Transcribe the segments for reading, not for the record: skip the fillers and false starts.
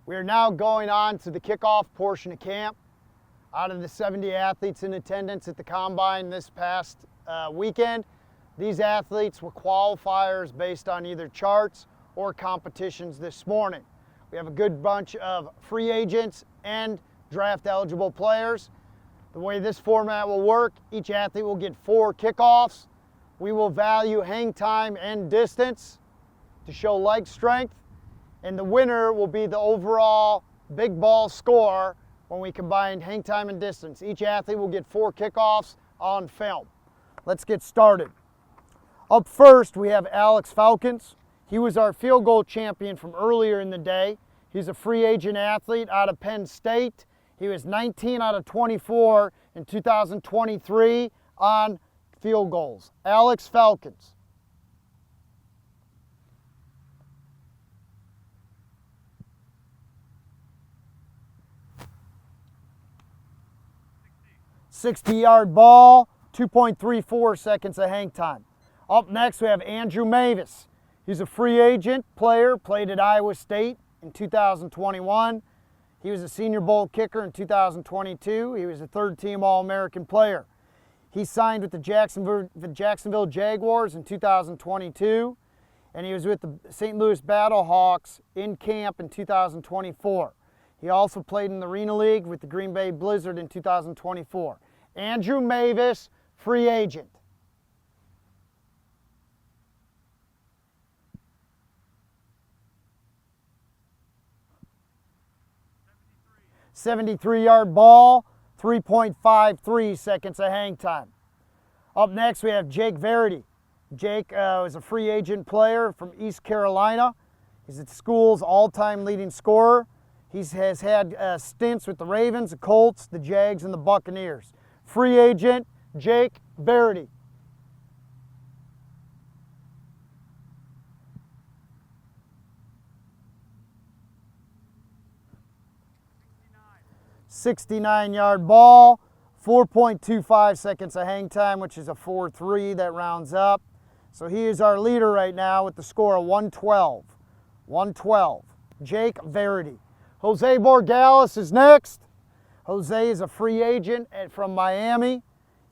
We are now going on to the kickoff portion of camp. Out of the 70 athletes in attendance at the Combine this past weekend, these athletes were qualifiers based on either charts or competitions this morning. We have a good bunch of free agents and draft eligible players. The way this format will work, each athlete will get 4 kickoffs. We will value hang time and distance to show leg strength, and the winner will be the overall big ball score when we combine hang time and distance. Each athlete will get 4 kickoffs on film. Let's get started. Up first, we have Alex Falcons. He was our field goal champion from earlier in the day. He's a free agent athlete out of Penn State. He was 19 out of 24 in 2023 on field goals. Alex Falcons. "60-yard ball, 2.34 seconds of hang time. Up next, we have Andrew Mavis. He's a free agent player, played at Iowa State in 2021. He was a Senior Bowl kicker in 2022. He was a third-team All-American player. He signed with the Jacksonville Jaguars in 2022, and he was with the St. Louis Battlehawks in camp in 2024. He also played in the Arena League with the Green Bay Blizzard in 2024. Andrew Mavis, free agent. "73-yard ball, 3.53 seconds of hang time. Up next, we have Jake Verity. Jake is a free agent player from East Carolina. He's the school's all-time leading scorer. He has had stints with the Ravens, the Colts, the Jags, and the Buccaneers. Free agent, Jake Verity. "69-yard ball, 4.25 seconds of hang time, which is a 4.3 that rounds up. So he is our leader right now with the score of 112. 112. Jake Verity. Jose Borregales is next. Jose is a free agent from Miami.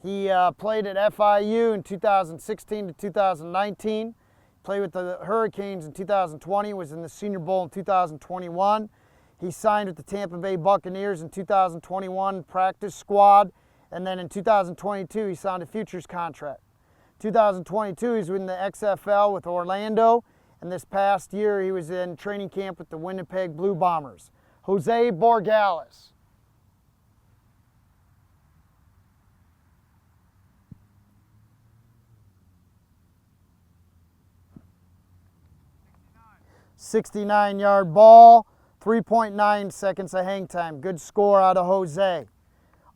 He played at FIU in 2016 to 2019. Played with the Hurricanes in 2020, was in the Senior Bowl in 2021. He signed with the Tampa Bay Buccaneers in 2021 practice squad, and then in 2022 he signed a futures contract. 2022 he's in the XFL with Orlando, and this past year he was in training camp with the Winnipeg Blue Bombers. Jose Borregales. "69-yard ball, 3.9 seconds of hang time. Good score out of Jose.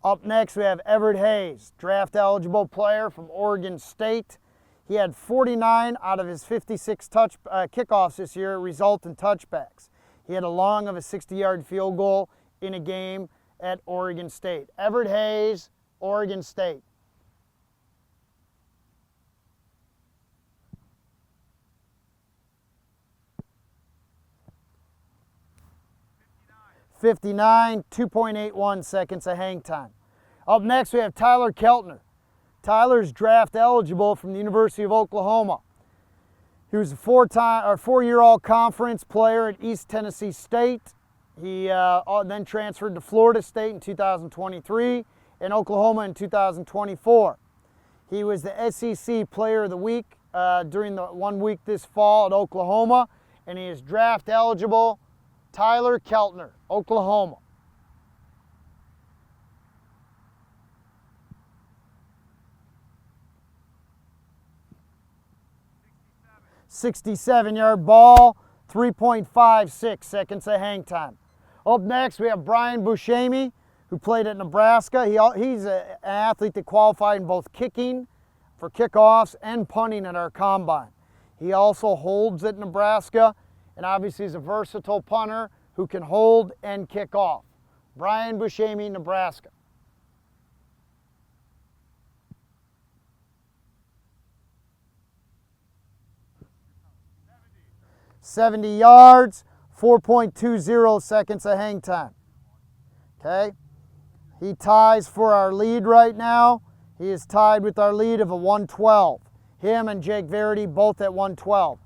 Up next, we have Everett Hayes, draft eligible player from Oregon State. He had 49 out of his 56 kickoffs this year result in touchbacks. He had a long of a 60-yard field goal in a game at Oregon State. Everett Hayes, Oregon State. "59, 2.81 seconds of hang time. Up next, we have Tyler Keltner. Tyler's draft eligible from the University of Oklahoma. He was a 4-year All-Conference player at East Tennessee State. He then transferred to Florida State in 2023 and Oklahoma in 2024. He was the SEC Player of the Week during the 1 week this fall at Oklahoma, and he is draft eligible. Tyler Keltner, Oklahoma. "67-yard ball, 3.56 seconds of hang time. Up next, we have Brian Buscemi, who played at Nebraska. He's an athlete that qualified in both kicking for kickoffs and punting at our Combine. He also holds at Nebraska, and obviously is a versatile punter who can hold and kick off. Brian Buscemi, Nebraska. 70 yards, 4.20 seconds of hang time. Okay? He ties for our lead right now. He is tied with our lead of a 112. Him and Jake Verity both at 112.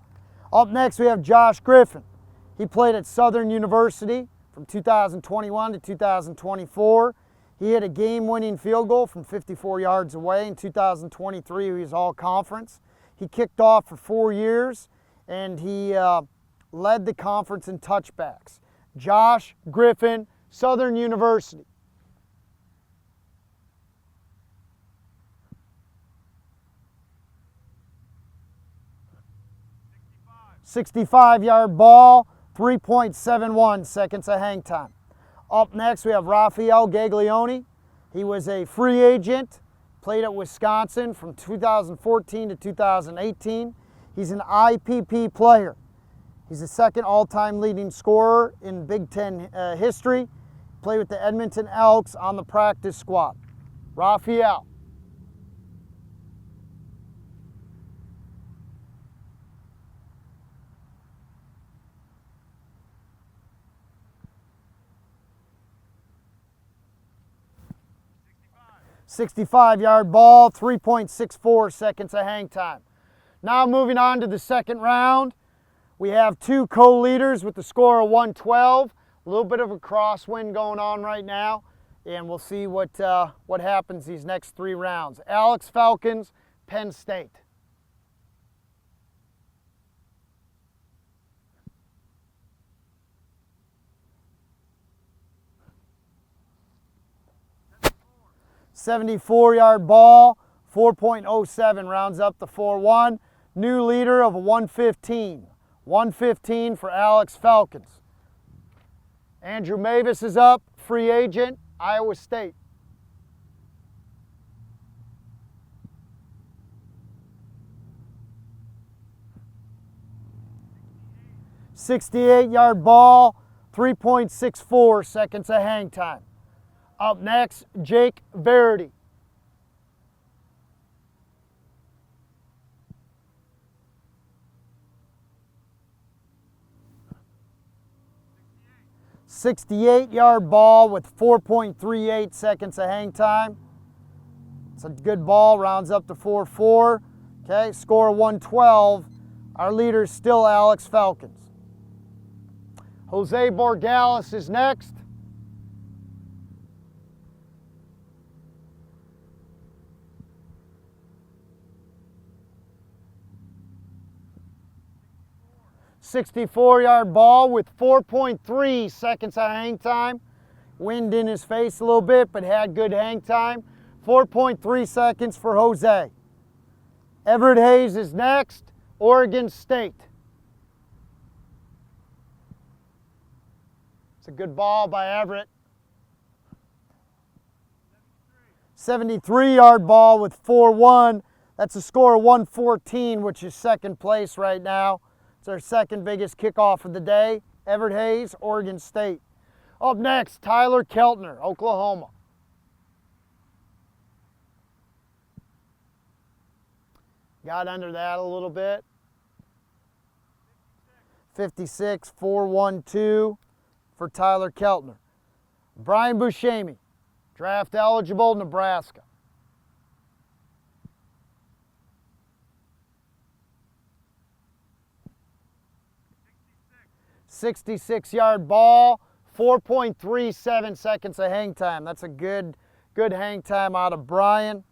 Up next we have Josh Griffin. He played at Southern University from 2021 to 2024. He hit a game-winning field goal from 54 yards away. In 2023, he was all-conference. He kicked off for 4 years, and he led the conference in touchbacks. Josh Griffin, Southern University. 65-yard ball, 3.71 seconds of hang time. Up next, we have Rafael Gaglione. He was a free agent, played at Wisconsin from 2014 to 2018. He's an IPP player. He's the second all-time leading scorer in Big Ten history. Played with the Edmonton Elks on the practice squad. Rafael. .65-yard ball, 3.64 seconds of hang time. Now moving on to the second round, we have two co-leaders with the score of 112. A little bit of a crosswind going on right now, and we'll see what happens these next 3 rounds. Alex Falcons, Penn State. .74-yard ball, 4.07 rounds up the 4-1. New leader of 115. 115 for Alex Falcons. Andrew Mavis is up, free agent, Iowa State. .68-yard ball, 3.64 seconds of hang time. Up next, Jake Verity. .68-yard ball with 4.38 seconds of hang time. It's a good ball, rounds up to 4-4. Okay, score 112. Our leader is still Alex Falcons. Jose Borgalis is next. .64-yard ball with 4.3 seconds of hang time. Wind in his face a little bit, but had good hang time. 4.3 seconds for Jose. Everett Hayes is next, Oregon State. It's a good ball by Everett. 73-yard ball with 4-1. That's a score of 114, which is second place right now. It's our second biggest kickoff of the day. Everett Hayes, Oregon State. Up next, Tyler Keltner, Oklahoma. Got under that a little bit. 56, 4-1-2 for Tyler Keltner. Brian Buscemi, draft eligible, Nebraska. 66-yard ball, 4.37 seconds of hang time. That's a good hang time out of Brian.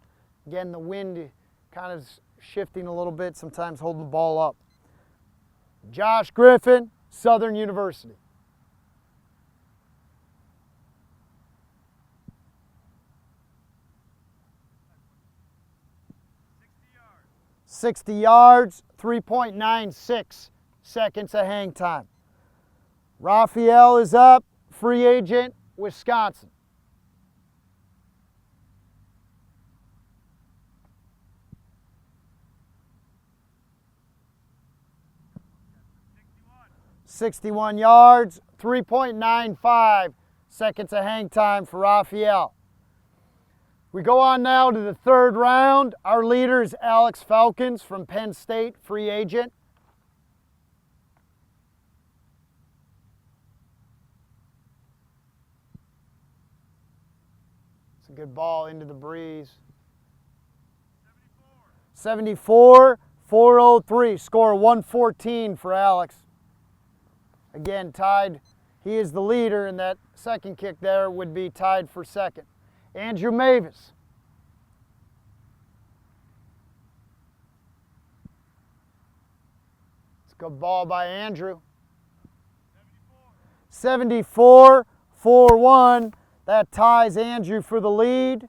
Again, the wind kind of shifting a little bit, sometimes holding the ball up. Josh Griffin, Southern University. 60 yards, 3.96 seconds of hang time. Rafael is up, free agent, Wisconsin. .61 yards, 3.95 seconds of hang time for Rafael. We go on now to the third round. Our leader is Alex Falcons from Penn State, free agent. Good ball into the breeze. 74, 403. Score 114 for Alex. Again, tied. He is the leader, and that second kick there would be tied for second. Andrew Mavis. It's a good ball by Andrew. 74, 4-1. That ties Andrew for the lead.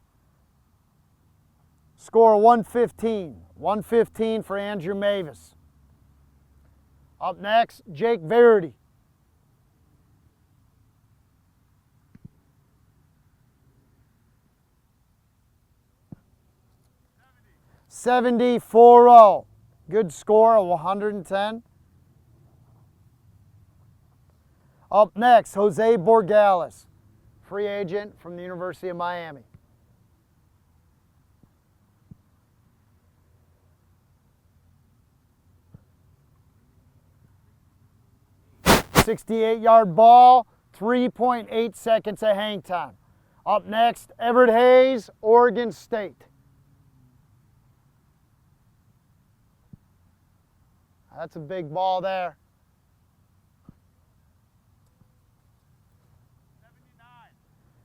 Score 115. 115 for Andrew Mavis. Up next, Jake Verity. $70-4-0. Good score of 110. Up next, Jose Borgales, free agent from the University of Miami. 68-yard ball, 3.8 seconds of hang time. Up next, Everett Hayes, Oregon State. That's a big ball there.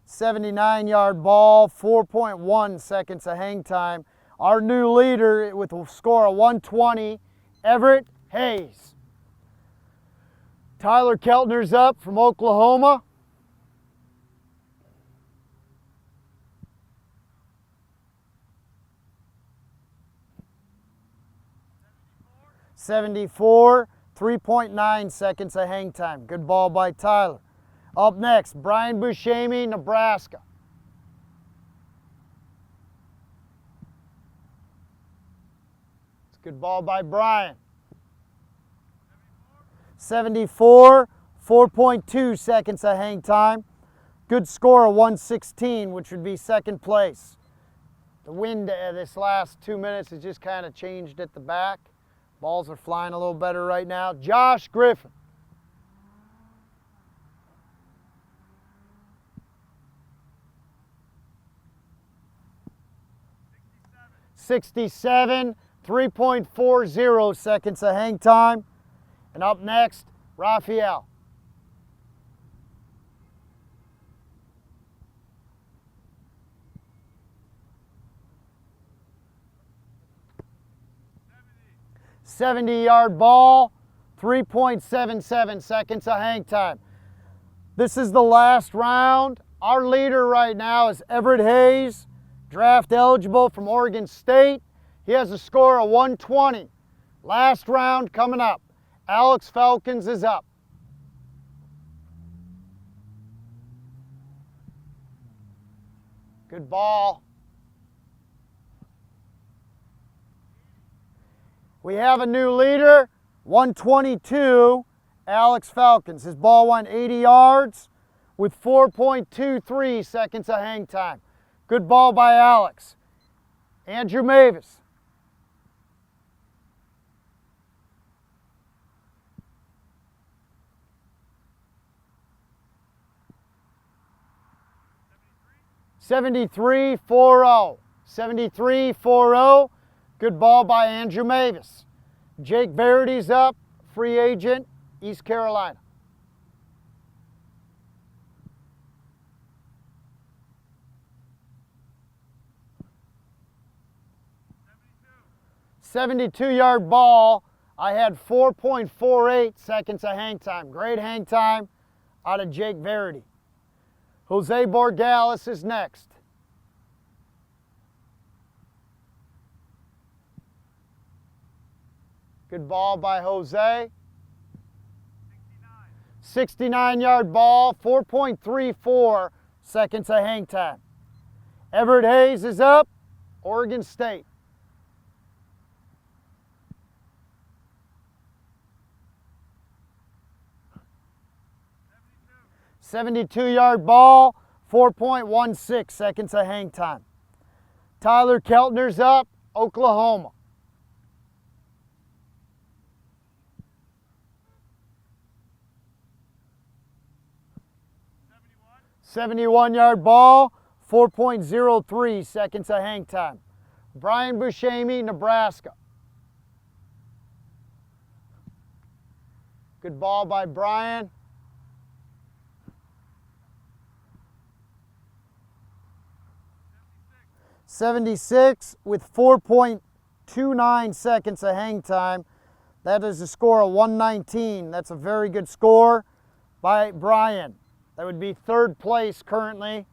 79-yard ball, 4.1 seconds of hang time. Our new leader with a score of 120, Everett Hayes. Tyler Keltner's up from Oklahoma. $74, 3.9 seconds of hang time. Good ball by Tyler. Up next, Brian Buscemi, Nebraska. It's a good ball by Brian. 74, 4.2 seconds of hang time. Good score of 116, which would be second place. The wind this last 2 minutes has just kind of changed at the back. Balls are flying a little better right now. Josh Griffin. $67, 3.40 seconds of hang time. And up next, Raphael. $70-yard ball, 3.77 seconds of hang time. This is the last round. Our leader right now is Everett Hayes, draft eligible from Oregon State. He has a score of 120. Last round coming up. Alex Falcons is up. Good ball. We have a new leader, 122, Alex Falcons. His ball went 80 yards with 4.23 seconds of hang time. Good ball by Alex. Andrew Mavis. $73-4-0. 73-4-0. Good ball by Andrew Mavis. Jake Verity's up, free agent, East Carolina. $72-yard ball. I had 4.48 seconds of hang time. Great hang time out of Jake Verity. Jose Borgales is next. Good ball by Jose. 69-yard ball, 4.34 seconds of hang time. Everett Hayes is up, Oregon State. $72-yard ball, 4.16 seconds of hang time. Tyler Keltner's up, Oklahoma. 71-yard ball, 4.03 seconds of hang time. Brian Buscemi, Nebraska. Good ball by Brian. .76 with 4.29 seconds of hang time. That is a score of 119. That's a very good score by Brian. That would be third place currently.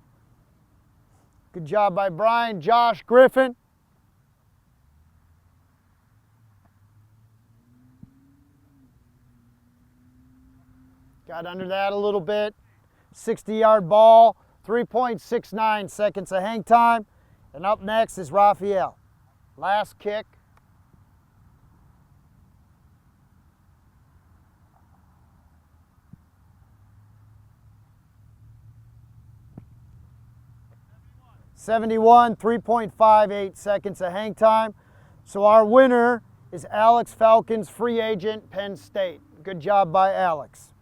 Good job by Brian. Josh Griffin. Got under that a little bit. 60-yard ball, 3.69 seconds of hang time. And up next is Raphael. Last kick. .71, 3.58 seconds of hang time. So our winner is Alex Falcons, free agent, Penn State. Good job by Alex.